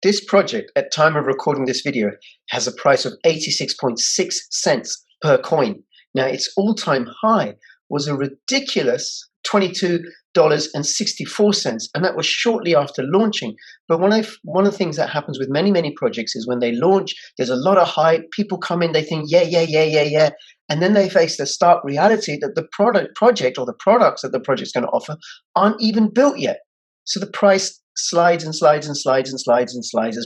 This project, at time of recording this video, has a price of 86.6 cents per coin. Now, its all-time high was a ridiculous $22.64, and that was shortly after launching. But one of the things that happens with many projects is when they launch, there's a lot of hype. People come in, they think, yeah. And then they face the stark reality that the project or the products that the project's going to offer aren't even built yet. So the price slides as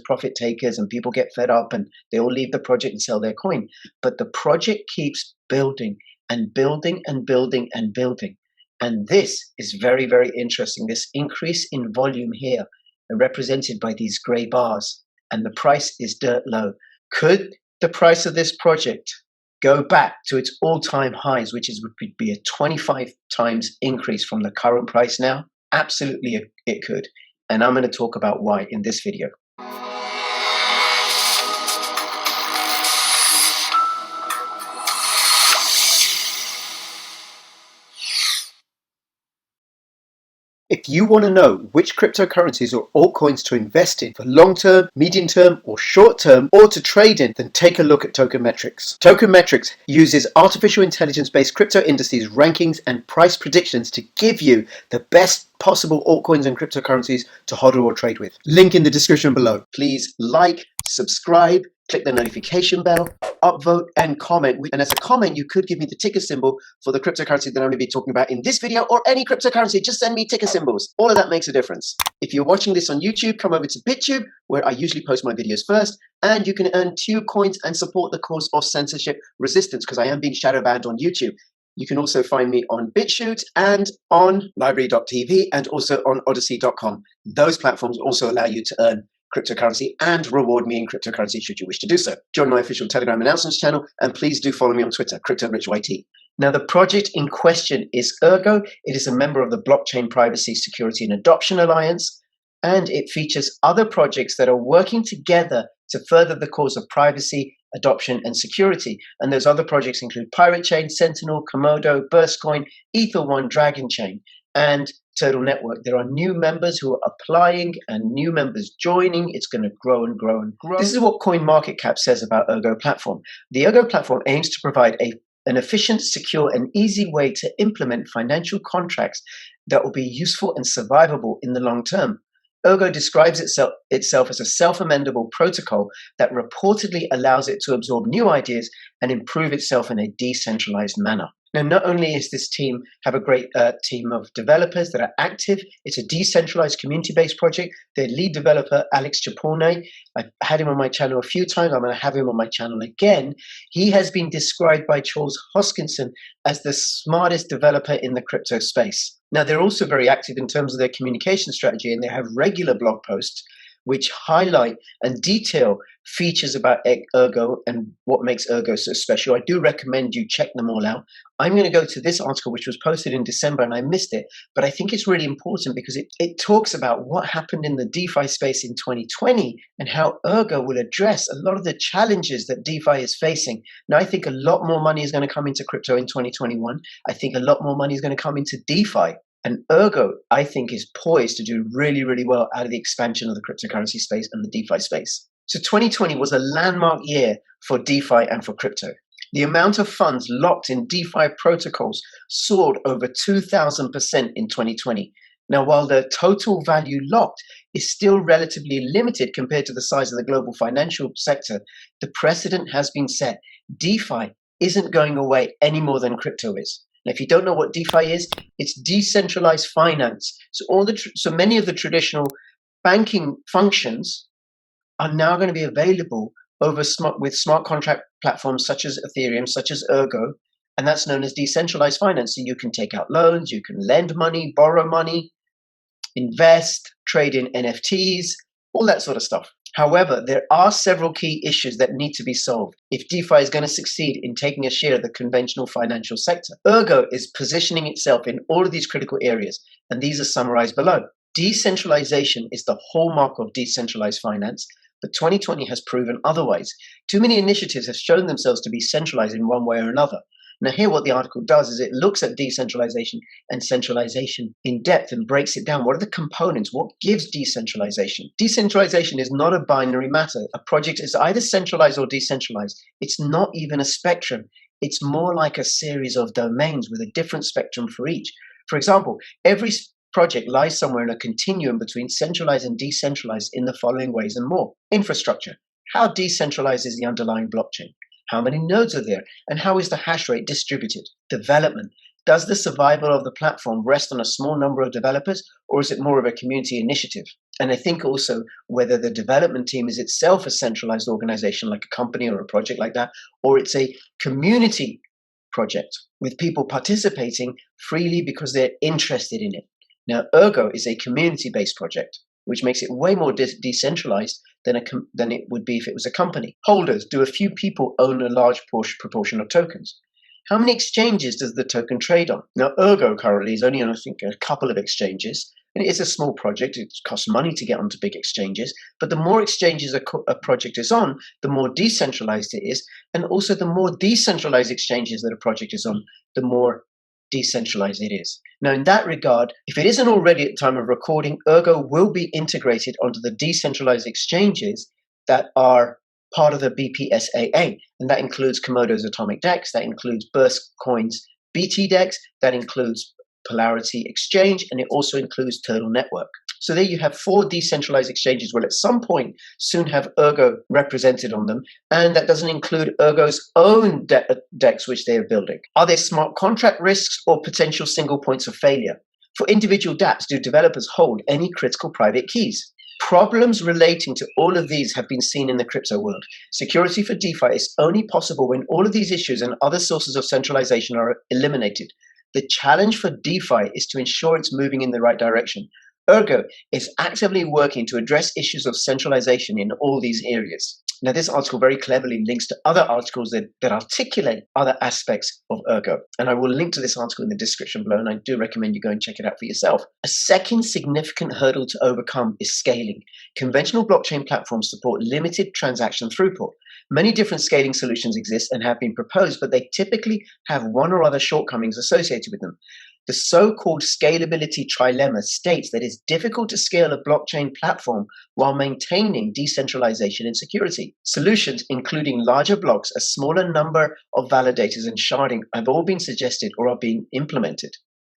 profit takers, and people get fed up and they all leave the project and sell their coin. But the project keeps building and building and building and building. And this is very, very interesting. This increase in volume here, represented by these gray bars, and the price is dirt low. Could the price of this project go back to its all-time highs, would be a 25 times increase from the current price now? Absolutely, it could. And I'm going to talk about why in this video. If you want to know which cryptocurrencies or altcoins to invest in for long-term, medium-term, or short-term, or to trade in, then take a look at Tokenmetrics. Tokenmetrics uses artificial intelligence-based crypto indices, rankings, and price predictions to give you the best possible altcoins and cryptocurrencies to hodl or trade with. Link in the description below. Please like, subscribe, click the notification bell, upvote, and comment. And as a comment, you could give me the ticker symbol for the cryptocurrency that I'm going to be talking about in this video, or any cryptocurrency. Just send me ticker symbols. All of that makes a difference. If you're watching this on YouTube, come over to BitTube, where I usually post my videos first, and you can earn 2 coins and support the cause of censorship resistance, because I am being shadow banned on YouTube. You can also find me on Bitchute and on library.tv and also on odyssey.com. Those platforms also allow you to earn cryptocurrency and reward me in cryptocurrency should you wish to do so. Join my official Telegram announcements channel, and please do follow me on Twitter, CryptoRichYT. Now, the project in question is Ergo. It is a member of the Blockchain Privacy, Security and Adoption Alliance, and it features other projects that are working together to further the cause of privacy, adoption, and security. And those other projects include Pirate Chain, Sentinel, Komodo, Burstcoin, Ether1, Dragon Chain, and Turtle Network. There are new members who are applying and new members joining. It's going to grow and grow and grow. This is what CoinMarketCap says about Ergo Platform. The Ergo Platform aims to provide an efficient, secure, and easy way to implement financial contracts that will be useful and survivable in the long term. Ergo describes itself as a self-amendable protocol that reportedly allows it to absorb new ideas and improve itself in a decentralized manner. Now, not only is this team have a great team of developers that are active, it's a decentralized community-based project. Their lead developer, Alex Chapourne, I've had him on my channel a few times. I'm going to have him on my channel again. He has been described by Charles Hoskinson as the smartest developer in the crypto space. Now, they're also very active in terms of their communication strategy, and they have regular blog posts which highlight and detail features about Ergo and what makes Ergo so special. I do recommend you check them all out. I'm going to go to this article, which was posted in December, and I missed it, but I think it's really important because it talks about what happened in the DeFi space in 2020 and how Ergo will address a lot of the challenges that DeFi is facing. Now, I think a lot more money is going to come into crypto in 2021. I think a lot more money is going to come into DeFi. And Ergo, I think, is poised to do really, really well out of the expansion of the cryptocurrency space and the DeFi space. So 2020 was a landmark year for DeFi and for crypto. The amount of funds locked in DeFi protocols soared over 2,000% in 2020. Now, while the total value locked is still relatively limited compared to the size of the global financial sector, the precedent has been set. DeFi isn't going away any more than crypto is. Now, if you don't know what DeFi is, it's decentralized finance. So many of the traditional banking functions are now going to be available with smart contract platforms such as Ethereum, such as Ergo, and that's known as decentralized finance. So you can take out loans, you can lend money, borrow money, invest, trade in NFTs, all that sort of stuff. However, there are several key issues that need to be solved if DeFi is going to succeed in taking a share of the conventional financial sector. Ergo is positioning itself in all of these critical areas, and these are summarized below. Decentralization is the hallmark of decentralized finance, but 2020 has proven otherwise. Too many initiatives have shown themselves to be centralized in one way or another. Now here what the article does is it looks at decentralization and centralization in depth and breaks it down. What are the components? What gives decentralization? Decentralization is not a binary matter. A project is either centralized or decentralized. It's not even a spectrum. It's more like a series of domains with a different spectrum for each. For example, every project lies somewhere in a continuum between centralized and decentralized in the following ways and more. Infrastructure. How decentralized is the underlying blockchain? How many nodes are there? And how is the hash rate distributed? Development. Does the survival of the platform rest on a small number of developers, or is it more of a community initiative? And I think also whether the development team is itself a centralized organization like a company or a project like that, or it's a community project with people participating freely because they're interested in it. Now, Ergo is a community-based project, which makes it way more decentralized than it would be if it was a company. Holders. Do a few people own a large proportion of tokens? How many exchanges does the token trade on? Now, Ergo currently is only on, I think, a couple of exchanges. And it is a small project. It costs money to get onto big exchanges. But the more exchanges a project is on, the more decentralized it is. And also the more decentralized exchanges that a project is on, the more decentralized it is. Now, in that regard, if it isn't already at the time of recording, Ergo will be integrated onto the decentralized exchanges that are part of the BPSAA, and that includes Komodo's Atomic Dex, that includes Burst Coin's BT Dex, that includes Polarity Exchange, and it also includes Turtle Network. So there you have 4 decentralized exchanges. Will at some point soon have Ergo represented on them, and that doesn't include Ergo's own DEX, which they are building. Are there smart contract risks or potential single points of failure? For individual dApps, do developers hold any critical private keys? Problems relating to all of these have been seen in the crypto world. Security for DeFi is only possible when all of these issues and other sources of centralization are eliminated. The challenge for DeFi is to ensure it's moving in the right direction. Ergo is actively working to address issues of centralization in all these areas. Now, this article very cleverly links to other articles that articulate other aspects of Ergo. And I will link to this article in the description below, and I do recommend you go and check it out for yourself. A second significant hurdle to overcome is scaling. Conventional blockchain platforms support limited transaction throughput. Many different scaling solutions exist and have been proposed, but they typically have one or other shortcomings associated with them. The so-called Scalability Trilemma states that it's difficult to scale a blockchain platform while maintaining decentralization and security. Solutions, including larger blocks, a smaller number of validators, and sharding have all been suggested or are being implemented.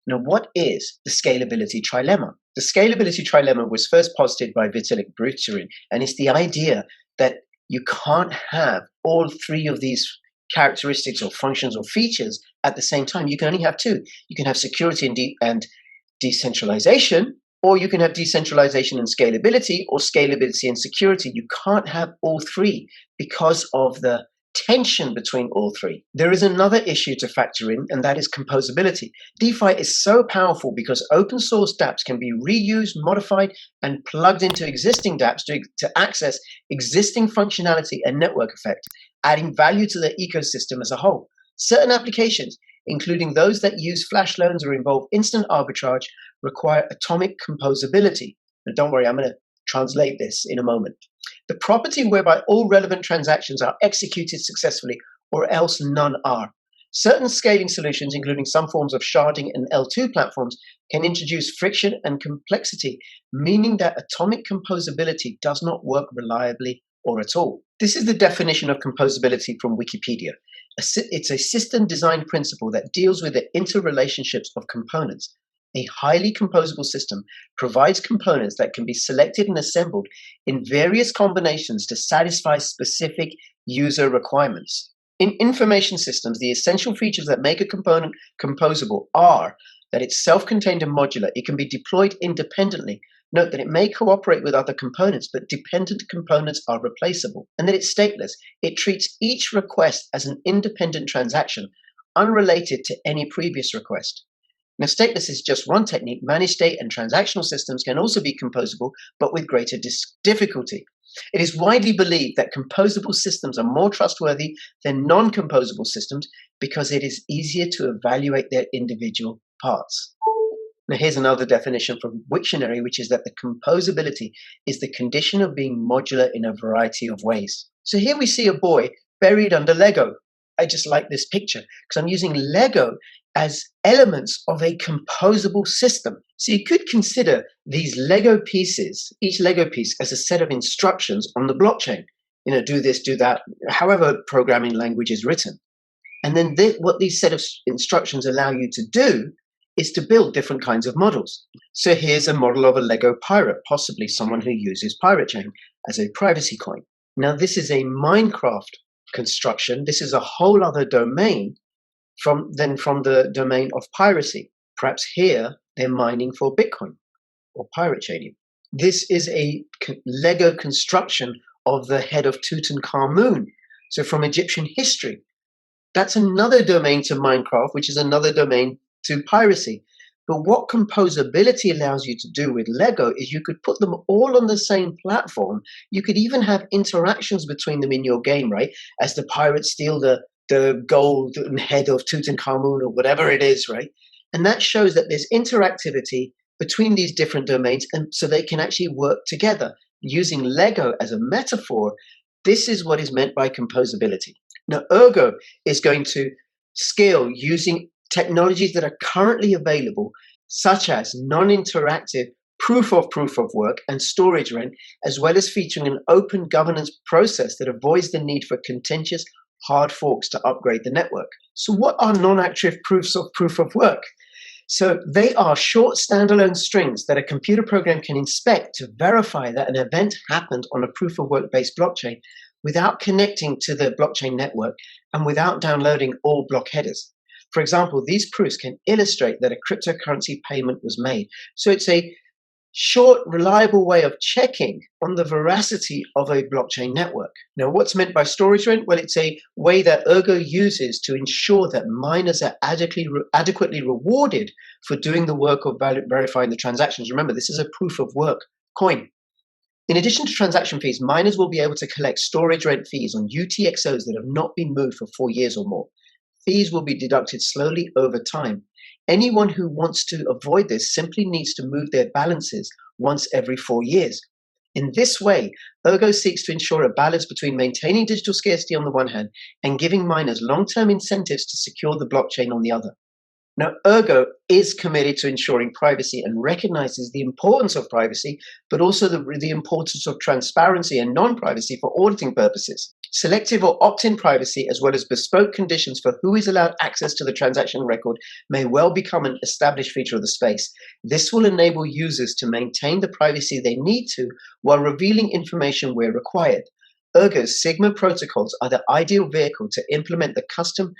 Now, what is the Scalability Trilemma? The Scalability Trilemma was first posited by Vitalik Buterin, and it's the idea that you can't have all 3 of these characteristics or functions or features at the same time. You can only have 2. You can have security and decentralization, or you can have decentralization and scalability, or scalability and security. You can't have all 3 because of the tension between all 3. There is another issue to factor in, and that is composability. DeFi is so powerful because open source dApps can be reused, modified, and plugged into existing dApps to access existing functionality and network effect, adding value to the ecosystem as a whole. Certain applications, including those that use flash loans or involve instant arbitrage, require atomic composability. Now, don't worry, I'm going to translate this in a moment. The property whereby all relevant transactions are executed successfully, or else none are. Certain scaling solutions, including some forms of sharding and L2 platforms, can introduce friction and complexity, meaning that atomic composability does not work reliably or at all. This is the definition of composability from Wikipedia. It's a system design principle that deals with the interrelationships of components. A highly composable system provides components that can be selected and assembled in various combinations to satisfy specific user requirements. In information systems, the essential features that make a component composable are that it's self-contained and modular. It can be deployed independently. Note that it may cooperate with other components, but dependent components are replaceable. And that it's stateless. It treats each request as an independent transaction, unrelated to any previous request. Now, stateless is just one technique. Managed state and transactional systems can also be composable, but with greater difficulty. It is widely believed that composable systems are more trustworthy than non-composable systems because it is easier to evaluate their individual parts. Now, here's another definition from Wiktionary, which is that the composability is the condition of being modular in a variety of ways. So here we see a boy buried under Lego. I just like this picture because I'm using Lego as elements of a composable system. So you could consider these Lego pieces, each Lego piece, as a set of instructions on the blockchain. Do this, do that, however programming language is written. And then what these set of instructions allow you to do is to build different kinds of models. So here's a model of a Lego pirate, possibly someone who uses Pirate Chain as a privacy coin. Now, this is a Minecraft construction. This is a whole other domain from the domain of piracy. Perhaps here they're mining for Bitcoin or Pirate Chaining. This is a Lego construction of the head of Tutankhamun. So from Egyptian history. That's another domain to Minecraft, which is another domain to piracy. But what composability allows you to do with Lego is you could put them all on the same platform. You could even have interactions between them in your game, right? As the pirates steal the golden head of Tutankhamun or whatever it is, right? And that shows that there's interactivity between these different domains, and so they can actually work together. Using Lego as a metaphor, this is what is meant by composability. Now, Ergo is going to scale using technologies that are currently available, such as non-interactive proof of work and storage rent, as well as featuring an open governance process that avoids the need for contentious hard forks to upgrade the network. So what are non-active proofs of proof of work? So they are short standalone strings that a computer program can inspect to verify that an event happened on a proof of work based blockchain without connecting to the blockchain network and without downloading all block headers. For example, these proofs can illustrate that a cryptocurrency payment was made. So it's a short, reliable way of checking on the veracity of a blockchain network. Now, what's meant by storage rent? Well, it's a way that Ergo uses to ensure that miners are adequately rewarded for doing the work of verifying the transactions. Remember, this is a proof of work coin. In addition to transaction fees, miners will be able to collect storage rent fees on UTXOs that have not been moved for 4 years or more. Fees will be deducted slowly over time. Anyone who wants to avoid this simply needs to move their balances once every 4 years. In this way, Ergo seeks to ensure a balance between maintaining digital scarcity on the one hand and giving miners long-term incentives to secure the blockchain on the other. Now, Ergo is committed to ensuring privacy and recognizes the importance of privacy, but also the importance of transparency and non-privacy for auditing purposes. Selective or opt-in privacy, as well as bespoke conditions for who is allowed access to the transaction record, may well become an established feature of the space. This will enable users to maintain the privacy they need to while revealing information where required. Ergo's Sigma protocols are the ideal vehicle to implement the custom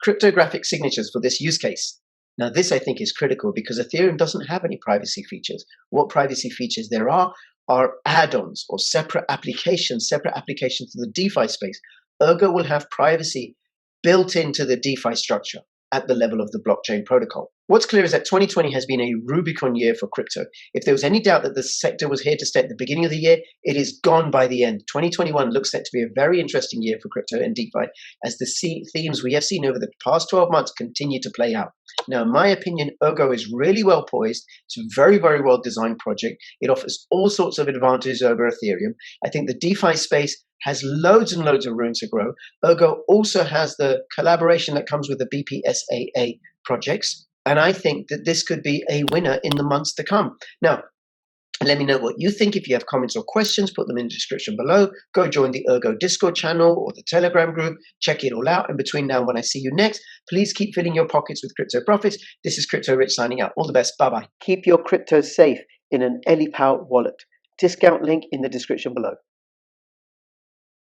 cryptographic signatures for this use case. Now, this I think is critical because Ethereum doesn't have any privacy features. What privacy features there are add-ons or separate applications to the DeFi space. Ergo will have privacy built into the DeFi structure at the level of the blockchain protocol. What's clear is that 2020 has been a Rubicon year for crypto. If there was any doubt that the sector was here to stay at the beginning of the year, it is gone by the end. 2021 looks set to be a very interesting year for crypto and DeFi as the themes we have seen over the past 12 months continue to play out. Now, in my opinion, Ergo is really well poised. It's a very, very well designed project. It offers all sorts of advantages over Ethereum. I think the DeFi space has loads and loads of room to grow. Ergo also has the collaboration that comes with the BPSAA projects. And I think that this could be a winner in the months to come. Now, let me know what you think. If you have comments or questions, put them in the description below. Go join the Ergo Discord channel or the Telegram group. Check it all out. And between now and when I see you next, please keep filling your pockets with crypto profits. This is Crypto Rich signing out. All the best. Bye-bye. Keep your crypto safe in an Elipal wallet. Discount link in the description below.